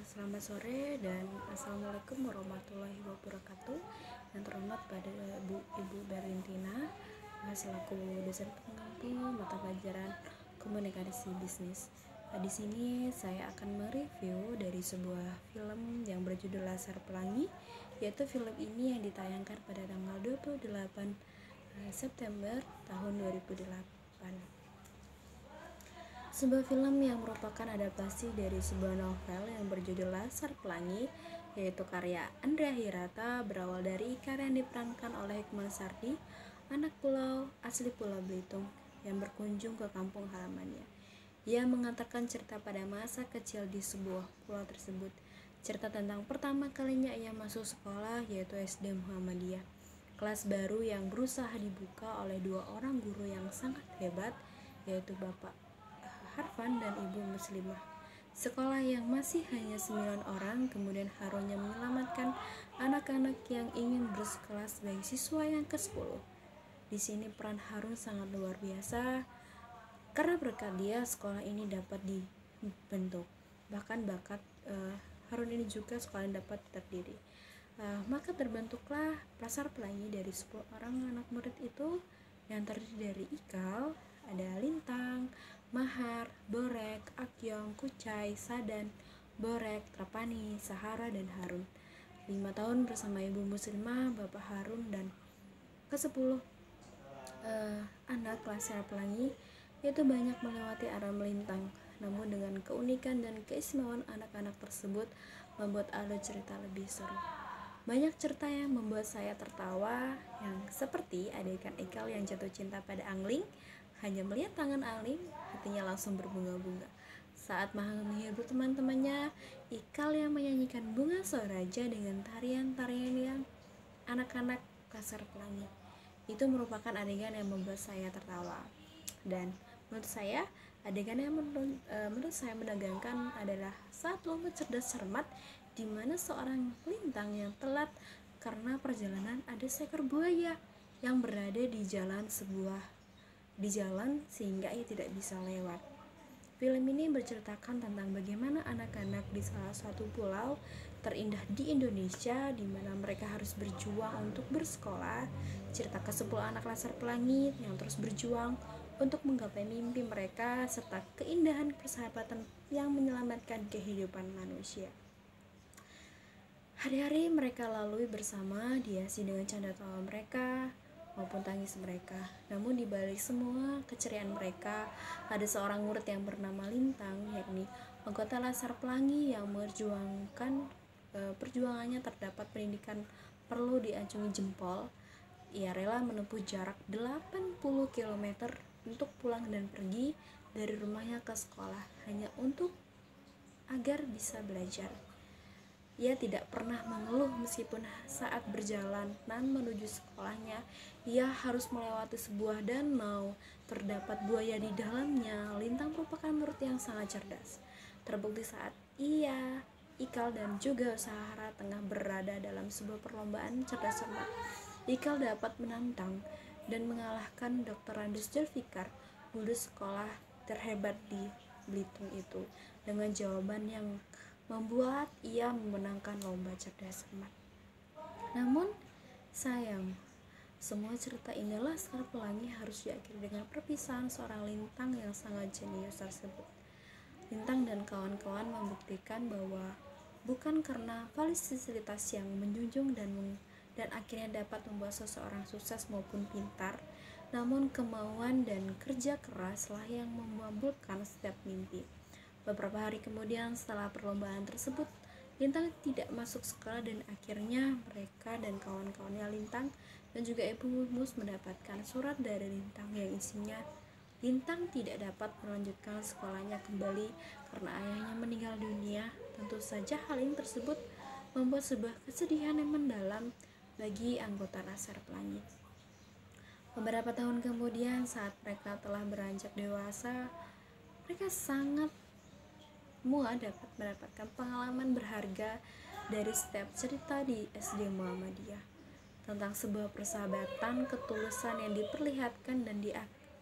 Selamat sore dan assalamualaikum warahmatullahi wabarakatuh. Yang terhormat pada Ibu Berlintina selaku dosen pengampu mata pelajaran komunikasi bisnis. Di sini saya akan mereview dari sebuah film yang berjudul Laskar Pelangi, yaitu film ini yang ditayangkan pada tanggal 28 September tahun 2008. Sebuah film yang merupakan adaptasi dari sebuah novel yang berjudul Laskar Pelangi, yaitu karya Andrea Hirata, berawal dari Ikar yang diperankan oleh Hikmal Sardi, anak pulau asli Pulau Belitung yang berkunjung ke kampung halamannya. Ia mengantarkan cerita pada masa kecil di sebuah pulau tersebut. Cerita tentang pertama kalinya ia masuk sekolah, yaitu SD Muhammadiyah, kelas baru yang berusaha dibuka oleh dua orang guru yang sangat hebat, yaitu Bapak Harfan dan Ibu Muslimah. Sekolah yang masih hanya 9 orang kemudian harunya menyelamatkan anak-anak yang ingin bersekolah sebagai siswa yang ke-10. Di sini peran Harun sangat luar biasa karena berkat dia sekolah ini dapat dibentuk. Bahkan bakat Harun ini juga sekolah yang dapat terdiri. Maka terbentuklah Laskar Pelangi dari 10 orang anak murid itu yang terdiri dari Ikal, ada Lintang, Mahar, Borek, Akyong, Kucai, Sadan, Borek, Trapani, Sahara, dan Harun. 5 tahun bersama Ibu Muslimah, Bapak Harun, dan ke-10 anak Laskar Pelangi, yaitu banyak melewati arah melintang. Namun dengan keunikan dan keistimewaan anak-anak tersebut membuat alur cerita lebih seru. Banyak cerita yang membuat saya tertawa, yang seperti adegan Ikal yang jatuh cinta pada Angling. Hanya melihat tangan Angling, hatinya langsung berbunga-bunga. Saat menghibur teman-temannya, Ikal yang menyanyikan Bunga Soraja dengan tarian-tarian yang anak-anak Laskar Pelangi. Itu merupakan adegan yang membuat saya tertawa. Dan menurut saya, adegan yang menurut saya menegangkan adalah saat lomba cerdas cermat, di mana seorang Lintang yang telat karena perjalanan ada seekor buaya yang berada di jalan sehingga ia tidak bisa lewat. Film ini menceritakan tentang bagaimana anak-anak di salah satu pulau terindah di Indonesia di mana mereka harus berjuang untuk bersekolah. Cerita ke-10 anak Laskar Pelangi yang terus berjuang untuk menggapai mimpi mereka serta keindahan persahabatan yang menyelamatkan kehidupan manusia. Hari-hari mereka lalui bersama, dihiasi dengan canda tawa mereka maupun tangis mereka. Namun di balik semua keceriaan mereka, ada seorang murid yang bernama Lintang, yakni anggota Laskar Pelangi yang memperjuangkan perjuangannya terdapat pendidikan perlu diacungi jempol. Ia rela menempuh jarak 80 km untuk pulang dan pergi dari rumahnya ke sekolah hanya untuk agar bisa belajar. Ia tidak pernah mengeluh meskipun saat berjalan menuju sekolahnya, ia harus melewati sebuah danau, terdapat buaya di dalamnya. Lintang merupakan murid yang sangat cerdas. Terbukti saat ia, Ikal, dan juga Sahara tengah berada dalam sebuah perlombaan cerdas cermat. Ikal dapat menantang dan mengalahkan Dr. Andes Zulfikar, guru sekolah terhebat di Belitung itu, dengan jawaban yang membuat ia memenangkan lomba cerdas cermat. Namun sayang, semua cerita ini Laskar Pelangi harus diakhiri dengan perpisahan seorang Lintang yang sangat jenius tersebut. Lintang dan kawan-kawan membuktikan bahwa bukan karena fasilitas yang menjunjung dan akhirnya dapat membuat seseorang sukses maupun pintar, namun kemauan dan kerja keraslah yang memabulkan setiap mimpi. Beberapa hari kemudian setelah perlombaan tersebut, Lintang tidak masuk sekolah dan akhirnya mereka dan kawan-kawannya Lintang dan juga Ibu Mus mendapatkan surat dari Lintang yang isinya Lintang tidak dapat melanjutkan sekolahnya kembali karena ayahnya meninggal dunia. Tentu saja hal ini tersebut membuat sebuah kesedihan yang mendalam bagi anggota Laskar Pelangi. Beberapa tahun kemudian saat mereka telah beranjak dewasa, mereka sangat dapat mendapatkan pengalaman berharga dari setiap cerita di SD Muhammadiyah tentang sebuah persahabatan, ketulusan yang diperlihatkan dan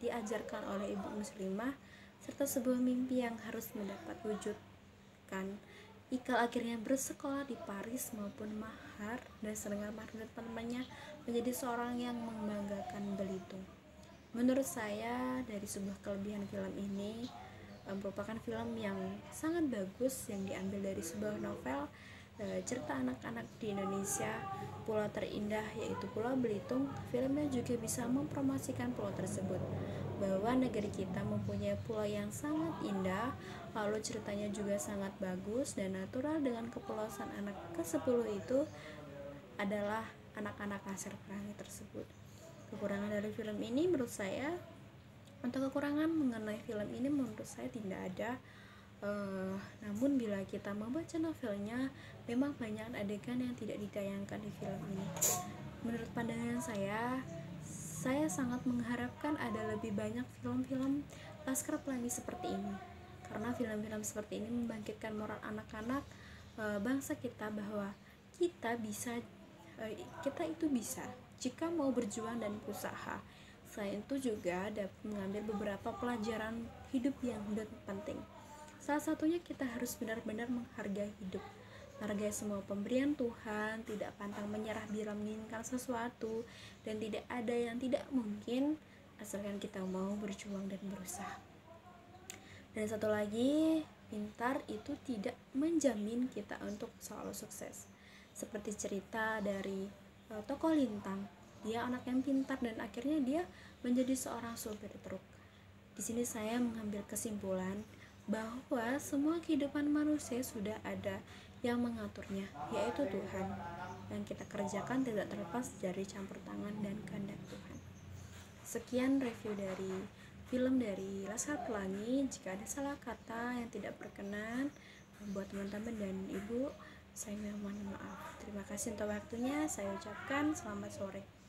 diajarkan oleh Ibu Muslimah serta sebuah mimpi yang harus mendapat wujud menyaksikan Ikal akhirnya bersekolah di Paris maupun Mahar dan sedangkan Mahar dan teman-temannya menjadi seorang yang membanggakan Belitung. Menurut saya dari sebuah kelebihan film ini merupakan film yang sangat bagus yang diambil dari sebuah novel cerita anak-anak di Indonesia, pulau terindah yaitu Pulau Belitung. Filmnya juga bisa mempromosikan pulau tersebut, bahwa negeri kita mempunyai pulau yang sangat indah, lalu ceritanya juga sangat bagus dan natural. Dengan kepulauan anak ke-10 itu adalah anak-anak Laskar Pelangi tersebut. Kekurangan dari film ini menurut saya, untuk kekurangan mengenai film ini menurut saya tidak ada. Namun bila kita membaca novelnya, memang banyak adegan yang tidak ditayangkan di film ini. Menurut pandangan saya sangat mengharapkan ada lebih banyak film-film Laskar Pelangi seperti ini, karena film-film seperti ini membangkitkan moral anak-anak bangsa kita, bahwa kita itu bisa jika mau berjuang dan berusaha. Selain itu juga dapat mengambil beberapa pelajaran hidup yang penting. Salah satunya kita harus benar-benar menghargai hidup, menghargai semua pemberian Tuhan, tidak pantang menyerah bila menginginkan sesuatu, dan tidak ada yang tidak mungkin asalkan kita mau berjuang dan berusaha. Dan satu lagi, pintar itu tidak menjamin kita untuk selalu sukses. Seperti cerita dari tokoh Lintang, dia anak yang pintar dan akhirnya dia menjadi seorang sopir truk. Di sini saya mengambil kesimpulan bahwa semua kehidupan manusia sudah ada yang mengaturnya, yaitu Tuhan. Yang kita kerjakan tidak terlepas dari campur tangan dan kehendak Tuhan. Sekian review dari film dari Laskar Pelangi. Jika ada salah kata yang tidak berkenan buat teman-teman dan ibu, saya mohon maaf. Terima kasih untuk waktunya. Saya ucapkan selamat sore.